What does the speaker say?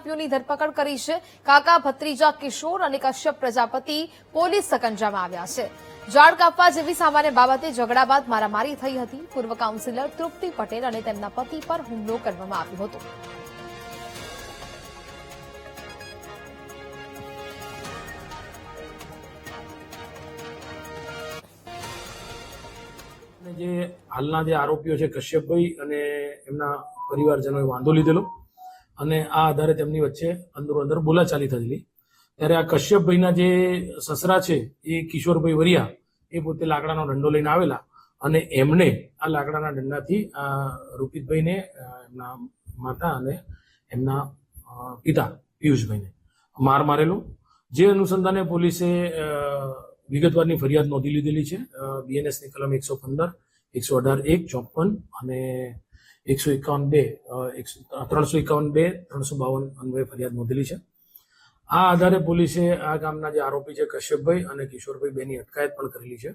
આરોપીઓની ધરપકડ કરી છે। કાકા ભત્રીજા કિશોર અને કશ્યપ પ્રજાપતિ પોલીસ સકંજામાં આવ્યા છે। ઝાડ કાપવા જેવી સામાન્ય બાબતે ઝઘડા બાદ મારામારી થઈ હતી। પૂર્વ કાઉન્સિલર તૃપ્તિ પટેલ અને તેમના પતિ પર હુમલો કરવામાં આવ્યો હતો। જે હાલના જે આરોપીઓ છે કશ્યપભાઈ અને એમના પરિવારજનોએ વાંધો લીધેલો અને આ આધારે તેમની વચ્ચે અંદરો-અંદર બોલાચાલી થયેલી। ત્યારે આ કશ્યપભાઈના જે સસરા છે એ કિશોરભાઈ વરિયા એ પોતે લાકડાનો દંડો લઈને આવેલા અને એમણે આ લાકડાના દંડાથી રૂપિતભાઈને, એમના માતા અને એમના પિતા પિયુષભાઈને માર મારેલો। જે અનુસંધાને પોલીસે વિગતવારની ફરિયાદ નોંધી લીધેલી છે। બીએનએસની કલમ 115, 118(1), 54 અને 151(2), 351(2), 352 અન્વયે ફરિયાદ નોંધેલી છે। આ આધારે પોલીસે આ ગામના જે આરોપી છે કશ્યપભાઈ અને કિશોરભાઈ બેની અટકાયત પણ કરેલી છે।